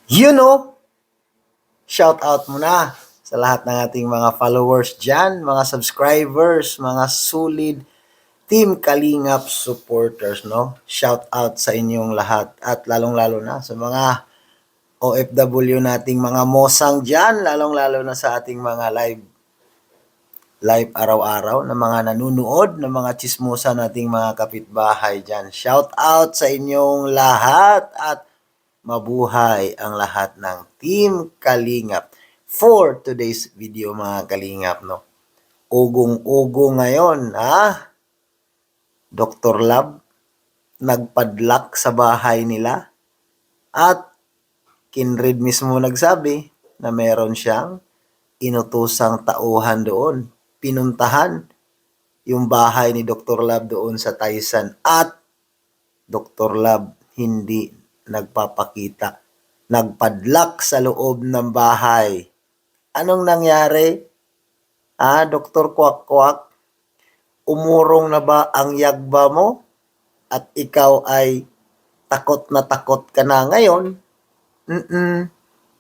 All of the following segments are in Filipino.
You know, shout out muna sa lahat ng ating mga followers dyan, mga subscribers, mga solid Team Kalingap supporters, no? Shout out sa inyong lahat at lalong-lalo na sa mga OFW nating mga mosang dyan, lalong-lalo na sa ating mga live araw-araw na mga nanunood, na mga chismosa nating mga kapitbahay dyan. Shout out sa inyong lahat at mabuhay ang lahat ng Team Kalingap. For today's video mga Kalingap, no? Ugong-ugo ngayon, ha? Dr. Lab, nagpadlak sa bahay nila at Kinred mismo nagsabi na meron siyang inutusang tauhan doon. Pinuntahan yung bahay ni Dr. Lab doon sa Taysan at Dr. Lab hindi nagpapakita. Nagpadlak sa loob ng bahay. Anong nangyari? Dr. Kwak-Kwak, umurong na ba ang yagba mo? At ikaw ay takot ka na ngayon?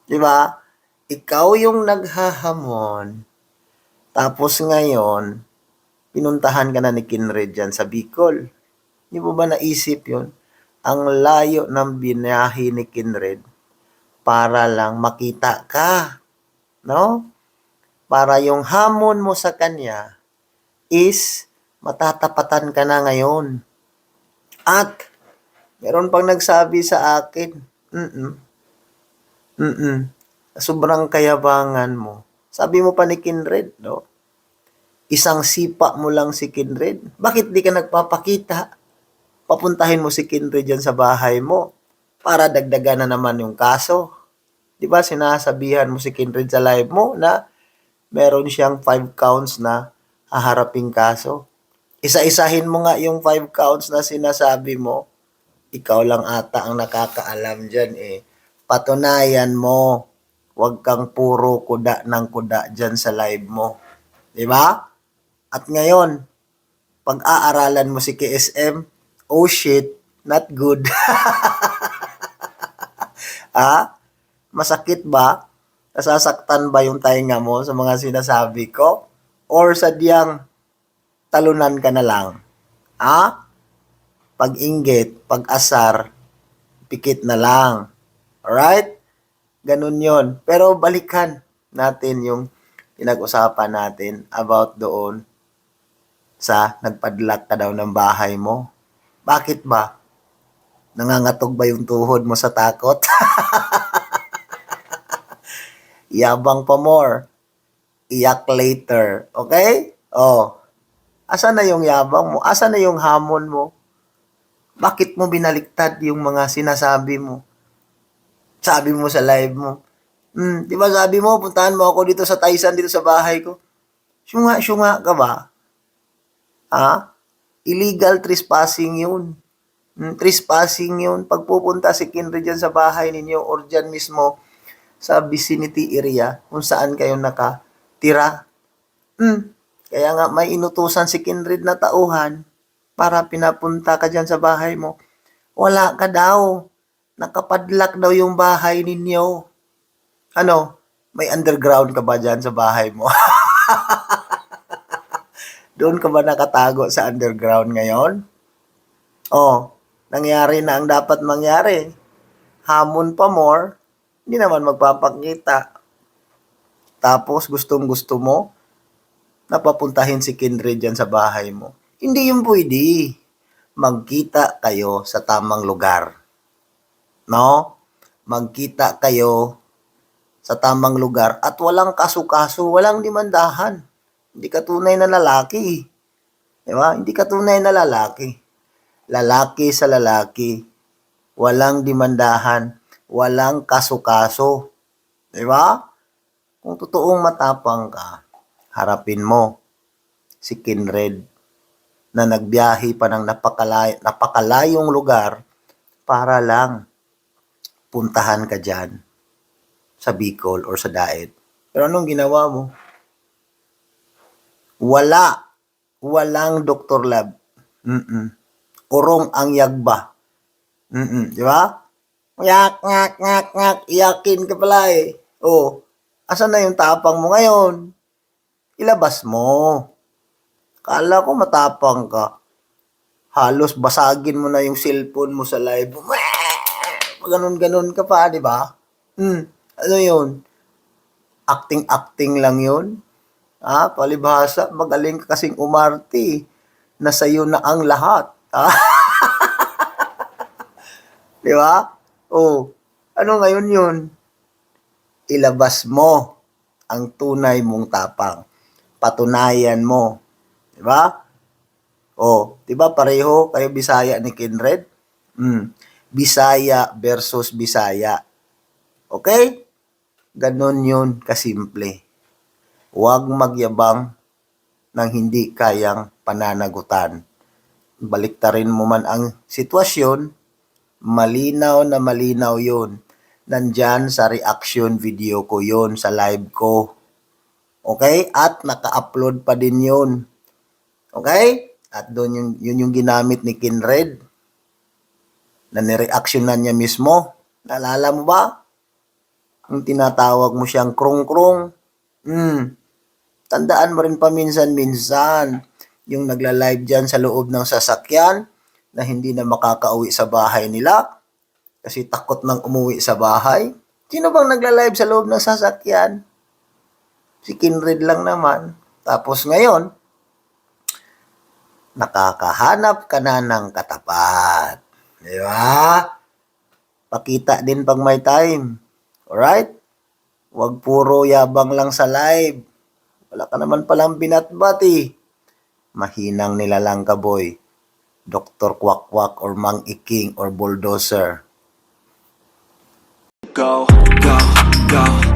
Di ba? Ikaw yung naghahamon. Tapos ngayon, pinuntahan ka na ni Kinred dyan sa Bicol. Di mo ba naisip yun? Ang layo ng binahe ni Kinred para lang makita ka. No? Para yung hamon mo sa kanya is matatapatan ka na ngayon. At meron pang nagsabi sa akin, sobrang kayabangan mo. Sabi mo pa ni Kinred, no? Isang sipa mo lang si Kinred. Bakit di ka nagpapakita? Papuntahin mo si Kinred dyan sa bahay mo para dagdagan na naman yung kaso. Di ba sinasabihan mo si Kinred sa live mo na meron siyang 5 counts na haharaping kaso? Isa-isahin mo nga yung 5 counts na sinasabi mo. Ikaw lang ata ang nakakaalam dyan eh. Patunayan mo. Huwag kang puro kuda ng kuda dyan sa live mo. Diba? At ngayon, pag-aaralan mo si KSM, oh shit, not good. Masakit ba? Nasasaktan ba yung tainga mo sa mga sinasabi ko? Or sadyang talunan ka na lang? Pag-inggit, pag-asar, pikit na lang. Alright? Ganun yon. Pero balikan natin yung pinag-usapan natin about doon sa nagpadlak ka daw ng bahay mo. Bakit ba? Nangangatog ba yung tuhod mo sa takot? Yabang pa more. Iyak later. Okay? Asa na yung yabang mo? Asa na yung hamon mo? Bakit mo binaliktad yung mga sinasabi mo? Sabi mo sa live mo, di ba sabi mo, puntahan mo ako dito sa Taysan, dito sa bahay ko. Syunga ka ba? Illegal trespassing yun. Trespassing yun. Pagpupunta si Kinry dyan sa bahay ninyo or dyan mismo sa vicinity area kung saan kayo nakatira. Kaya nga may inutusan si Kinrid na tauhan para pinapunta ka dyan sa bahay mo. Wala ka daw. Nakapadlak daw yung bahay ninyo. May underground ka ba dyan sa bahay mo? Doon ka ba nakatago sa underground ngayon? Nangyari na ang dapat mangyari. Hamon pa more, hindi naman magpapakita. Tapos gustong-gusto mo, napapuntahin si Kindred dyan sa bahay mo. Hindi yun pwede. Magkita kayo sa tamang lugar. No? Magkita kayo sa tamang lugar at walang kaso-kaso, walang demandahan. Hindi ka tunay na lalaki. Diba? Hindi ka tunay na lalaki. Lalaki sa lalaki. Walang demandahan. Walang kaso-kaso. Diba? Kung totoong matapang ka, harapin mo si Kinred na nagbiyahe pa ng napakalayong lugar para lang puntahan ka dyan sa Bicol or sa Daet. Pero anong ginawa mo? Walang Dr. Lab. Urong ang yagba. Di ba? Ngak, ngak, ngak, ngak. Iyakin ka pala eh. Oh, asan na yung tapang mo ngayon? Ilabas mo. Kala ko matapang ka. Halos basagin mo na yung cellphone mo sa live. Ganon-ganon ka pa, di ba? Ano yun? Acting-acting lang yun. Palibhasa, magaling ka kasing umarte. Nasa iyo na ang lahat. Di ba? Oh, ano ngayon yun? Ilabas mo ang tunay mong tapang. Patunayan mo. Di ba? Oh, di ba pareho kayo Bisaya ni Kindred? Bisaya versus Bisaya. Okay? Ganon yun kasimple. Huwag magyabang ng hindi kayang pananagutan. Baliktarin mo man ang sitwasyon, malinaw na malinaw yun. Nandyan sa reaction video ko yun, sa live ko. Okay? At naka-upload pa din yun. Okay? At doon yun yung ginamit ni Kindred na nireactionan niya mismo. Naalala mo ba? Ang tinatawag mo siyang krong-krong. Tandaan mo rin paminsan-minsan yung nagla-live dyan sa loob ng sasakyan na hindi na makakauwi sa bahay nila kasi takot nang umuwi sa bahay. Sino bang nagla-live sa loob ng sasakyan? Si Kindred lang naman. Tapos ngayon, nakakahanap ka na ng katapat. Di ba? Pakita din pag may time. Alright? Huwag puro yabang lang sa live. Wala ka naman palang binatbat eh. Mahinang nilalang ka boy. Dr. Kwak-Kwak or Mang Iking or Bulldozer. Go, go, go.